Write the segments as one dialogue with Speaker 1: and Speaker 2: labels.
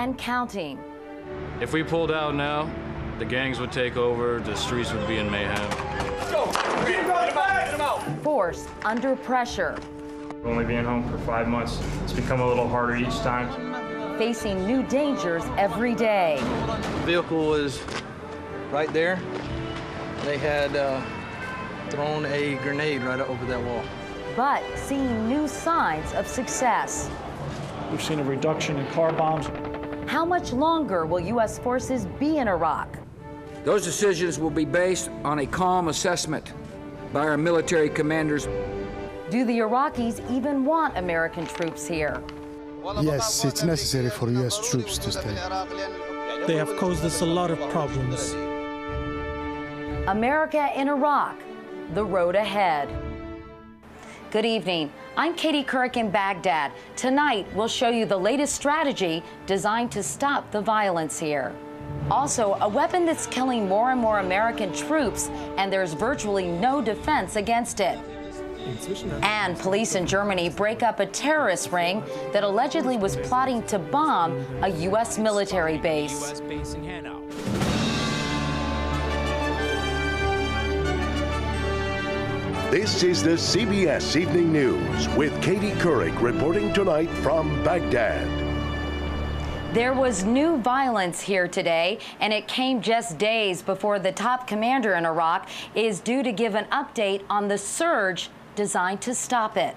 Speaker 1: and counting.
Speaker 2: If we pulled out now, the gangs would take over, the streets would be in mayhem.
Speaker 1: Forced under pressure.
Speaker 3: Only being home for 5 months, it's become a little harder each time.
Speaker 1: Facing new dangers every day.
Speaker 4: The vehicle was right there. They had thrown a grenade right over that wall.
Speaker 1: But seeing new signs of success.
Speaker 5: We've seen a reduction in car bombs.
Speaker 1: How much longer will U.S. forces be in Iraq?
Speaker 6: Those decisions will be based on a calm assessment by our military commanders.
Speaker 1: Do the Iraqis even want American troops here?
Speaker 7: Yes, it's necessary for U.S. troops to stay.
Speaker 8: They have caused us a lot of problems.
Speaker 1: America in Iraq, the road ahead. Good evening. I'm Katie Couric in Baghdad. Tonight, we'll show you the latest strategy designed to stop the violence here. Also, a weapon that's killing more and more American troops, and there's virtually no defense against it. And police in Germany break up a terrorist ring that allegedly was plotting to bomb a U.S. military base.
Speaker 9: This is the CBS Evening News with Katie Couric reporting tonight from Baghdad.
Speaker 1: There was new violence here today, and it came just days before the top commander in Iraq is due to give an update on the surge designed to stop it.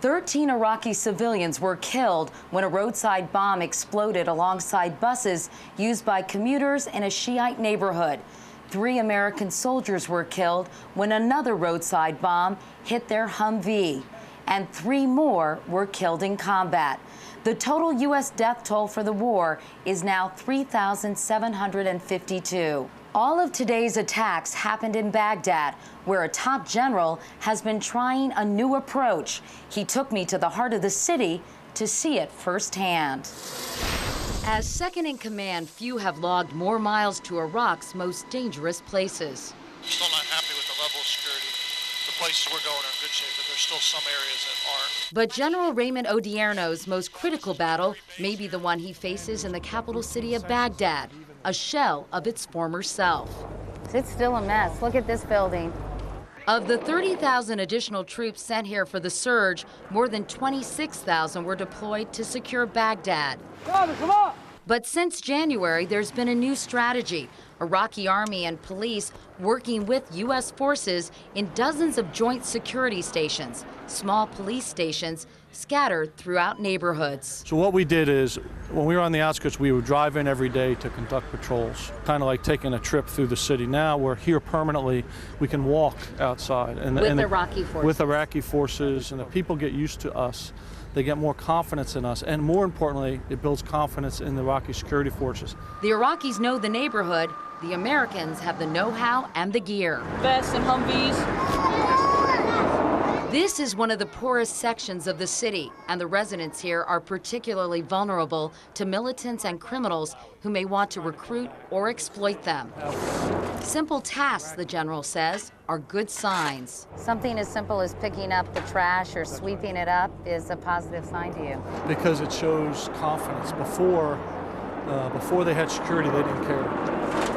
Speaker 1: 13 Iraqi civilians were killed when a roadside bomb exploded alongside buses used by commuters in a Shiite neighborhood. 3 American soldiers were killed when another roadside bomb hit their Humvee, and 3 more were killed in combat. The total U.S. death toll for the war is now 3,752. All of today's attacks happened in Baghdad, where a top general has been trying a new approach. He took me to the heart of the city to see it firsthand. As second in command, few have logged more miles to Iraq's most dangerous places.
Speaker 10: Still not happy with the level of security. The places we're going are in good shape, but there's still some areas that aren't.
Speaker 1: But General Raymond Odierno's most critical battle may be the one he faces in the capital city of Baghdad, a shell of its former self. It's still a mess. Look at this building. Of the 30,000 additional troops sent here for the surge, more than 26,000 were deployed to secure Baghdad. But since January, there's been a new strategy. Iraqi army and police working with U.S. forces in dozens of joint security stations, small police stations scattered throughout neighborhoods.
Speaker 5: So what we did is, when we were on the outskirts, we would drive in every day to conduct patrols, kind of like taking a trip through the city. Now we're here permanently. We can walk outside.
Speaker 1: With Iraqi forces.
Speaker 5: With Iraqi forces, and the people get used to us. They get more confidence in us, and more importantly, it builds confidence in the Iraqi security forces.
Speaker 1: The Iraqis know the neighborhood. The Americans have the know-how and the gear.
Speaker 8: Vests and Humvees.
Speaker 1: This is one of the poorest sections of the city, and the residents here are particularly vulnerable to militants and criminals who may want to recruit or exploit them. Simple tasks, the general says, are good signs. Something as simple as picking up the trash or sweeping it up is a positive sign to you.
Speaker 5: Because it shows confidence. Before they had security, they didn't care.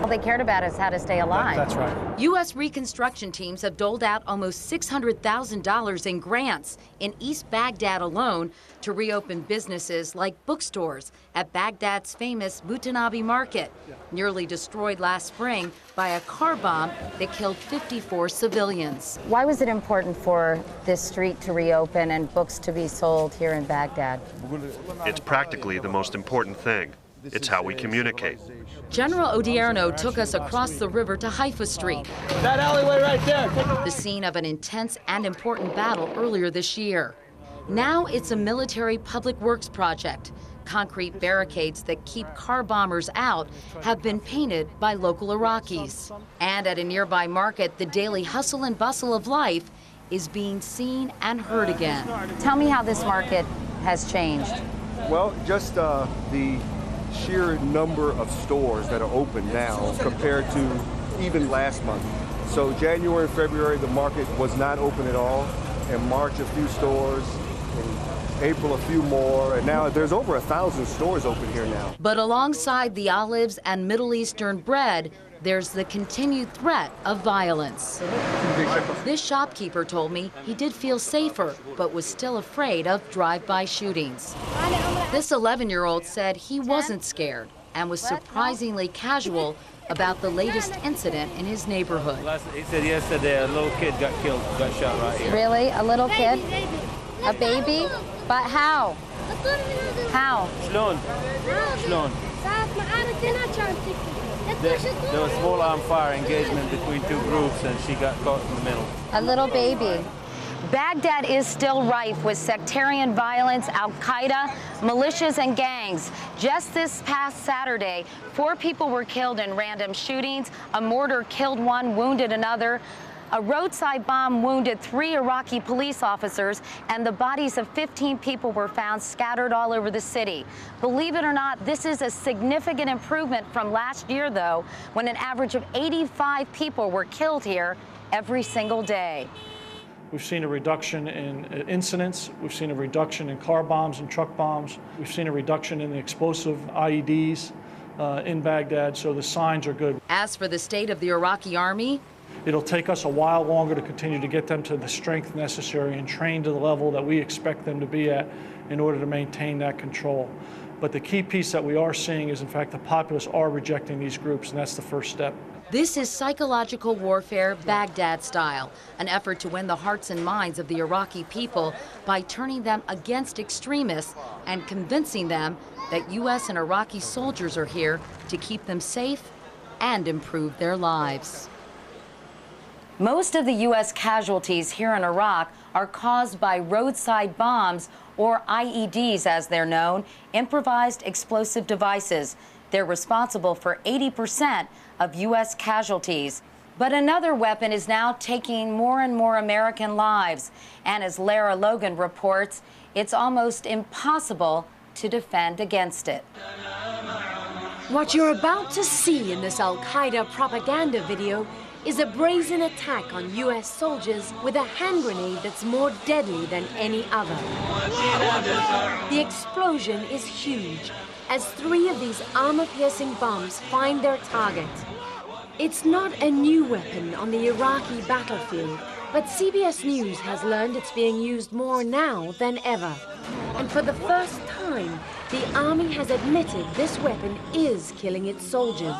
Speaker 1: All they cared about is how to stay alive.
Speaker 5: That's right.
Speaker 1: U.S. reconstruction teams have doled out almost $600,000 in grants in East Baghdad alone to reopen businesses like bookstores at Baghdad's famous Mutanabi market, nearly destroyed last spring by a car bomb that killed 54 civilians. Why was it important for this street to reopen and books to be sold here in Baghdad?
Speaker 11: It's practically the most important thing. It's how we communicate.
Speaker 1: General Odierno took us across the river to Haifa Street.
Speaker 8: That alleyway right there.
Speaker 1: The scene of an intense and important battle earlier this year. Now it's a military public works project. Concrete barricades that keep car bombers out have been painted by local Iraqis. And at a nearby market, the daily hustle and bustle of life is being seen and heard again. Tell me how this market has changed.
Speaker 12: Well, just the sheer number of stores that are open now compared to even last month. So January, February, the market was not open at all. In March, a few stores. In April, a few more, and now there's over 1,000 stores open here now.
Speaker 1: But alongside the olives and Middle Eastern bread, there's the continued threat of violence. This shopkeeper told me he did feel safer, but was still afraid of drive-by shootings. This 11-year-old said he wasn't scared and was surprisingly casual about the latest incident in his neighborhood.
Speaker 13: He said yesterday a little kid got shot right here.
Speaker 1: Really? A little kid? A baby? But how? How?
Speaker 13: Shlon. There was small arm fire engagement between two groups and she got caught in the middle.
Speaker 1: A little baby. Baghdad is still rife with sectarian violence, al-Qaeda, militias, and gangs. Just this past Saturday, 4 people were killed in random shootings. A mortar killed one, wounded another. A roadside bomb wounded 3 Iraqi police officers, and the bodies of 15 people were found scattered all over the city. Believe it or not, this is a significant improvement from last year, though, when an average of 85 people were killed here every single day.
Speaker 5: We've seen a reduction in incidents. We've seen a reduction in car bombs and truck bombs. We've seen a reduction in the explosive IEDs in Baghdad, so the signs are good.
Speaker 1: As for the state of the Iraqi army,
Speaker 5: it'll take us a while longer to continue to get them to the strength necessary and train to the level that we expect them to be at in order to maintain that control. But the key piece that we are seeing is, in fact, the populace are rejecting these groups, and that's the first step.
Speaker 1: this is psychological warfare Baghdad style, an effort to win the hearts and minds of the Iraqi people by turning them against extremists and convincing them that U.S. and Iraqi soldiers are here to keep them safe and improve their lives. Most of the U.S. casualties here in Iraq are caused by roadside bombs, or IEDs as they're known, improvised explosive devices. They're responsible for 80% of U.S. casualties. But another weapon is now taking more and more American lives. And as Lara Logan reports, it's almost impossible to defend against it.
Speaker 14: What you're about to see in this Al-Qaeda propaganda video is a brazen attack on U.S. soldiers with a hand grenade that's more deadly than any other. The explosion is huge as 3 of these armor-piercing bombs find their target. It's not a new weapon on the Iraqi battlefield, but CBS News has learned it's being used more now than ever. And for the first time, the Army has admitted this weapon is killing its soldiers.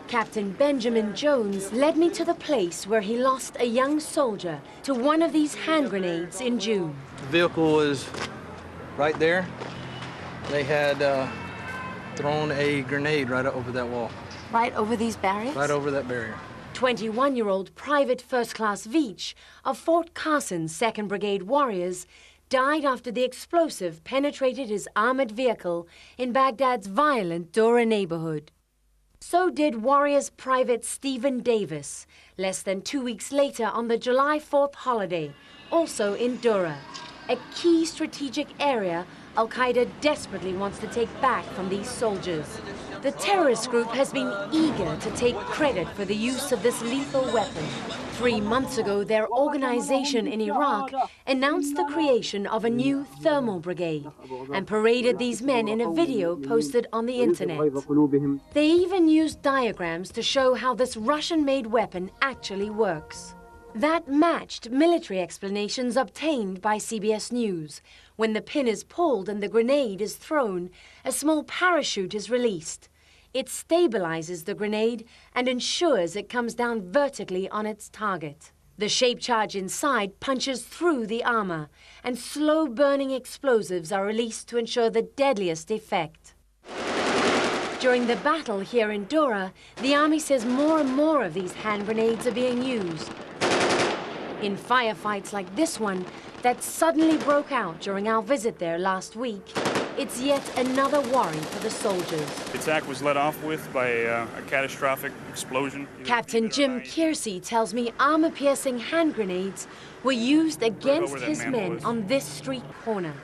Speaker 14: Captain Benjamin Jones led me to the place where he lost a young soldier to one of these hand grenades in June.
Speaker 4: The vehicle was right there. They had thrown a grenade right over that wall.
Speaker 14: Right over these barriers?
Speaker 4: Right over that barrier.
Speaker 14: 21-year-old Private First Class Veach of Fort Carson's 2nd Brigade Warriors died after the explosive penetrated his armored vehicle in Baghdad's violent Dura neighborhood. So did Warriors Private Stephen Davis, less than 2 weeks later on the July 4th holiday, also in Dura, a key strategic area Al-Qaeda desperately wants to take back from these soldiers. The terrorist group has been eager to take credit for the use of this lethal weapon. 3 months ago, their organization in Iraq announced the creation of a new thermal brigade and paraded these men in a video posted on the internet. They even used diagrams to show how this Russian-made weapon actually works. That matched military explanations obtained by CBS News. When the pin is pulled and the grenade is thrown, a small parachute is released. It stabilizes the grenade and ensures it comes down vertically on its target. The shape charge inside punches through the armor, and slow-burning explosives are released to ensure the deadliest effect. During the battle here in Dura, the Army says more and more of these hand grenades are being used. In firefights like this one that suddenly broke out during our visit there last week, it's yet another worry for the soldiers.
Speaker 15: The attack was led off with by a catastrophic explosion.
Speaker 14: Captain Jim Kearsey tells me armor-piercing hand grenades were used against his men on this street corner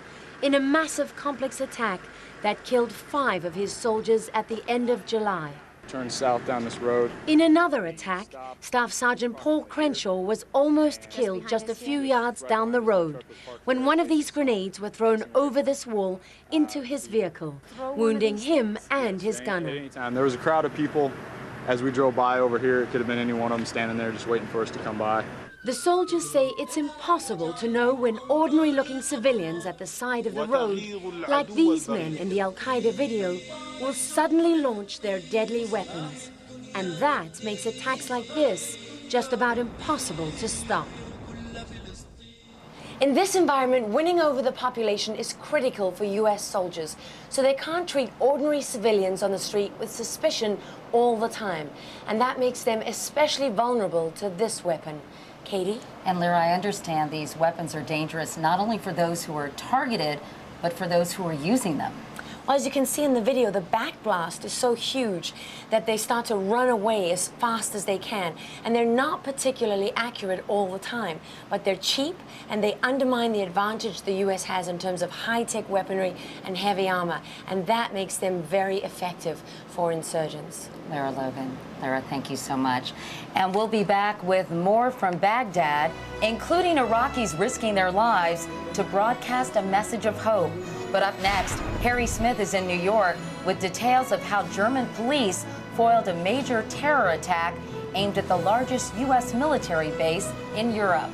Speaker 14: in a massive complex attack that killed 5 of his soldiers at the end of July.
Speaker 16: turn south down this road.
Speaker 14: In another attack, Staff Sergeant Paul Crenshaw was almost killed just a few yards down the road when one of these grenades were thrown over this wall into his vehicle, wounding him and his gunner.
Speaker 16: There was a crowd of people as we drove by over here. It could have been any one of them standing there just waiting for us to come by.
Speaker 14: The soldiers say it's impossible to know when ordinary-looking civilians at the side of the road, like these men in the Al-Qaeda video, will suddenly launch their deadly weapons. And that makes attacks like this just about impossible to stop. In this environment, winning over the population is critical for U.S. soldiers, so they can't treat ordinary civilians on the street with suspicion all the time. And that makes them especially vulnerable to this weapon. Katie?
Speaker 1: And Lyra, I understand these weapons are dangerous not only for those who are targeted, but for those who are using them.
Speaker 14: Well, as you can see in the video, the backblast is so huge that they start to run away as fast as they can. And they're not particularly accurate all the time, but they're cheap and they undermine the advantage the U.S. has in terms of high-tech weaponry and heavy armor. And that makes them very effective for insurgents.
Speaker 1: Lyra Logan. Lyra, thank you so much. And we'll be back with more from Baghdad, including Iraqis risking their lives to broadcast a message of hope. But up next, Harry Smith is in New York with details of how German police foiled a major terror attack aimed at the largest U.S. military base in Europe.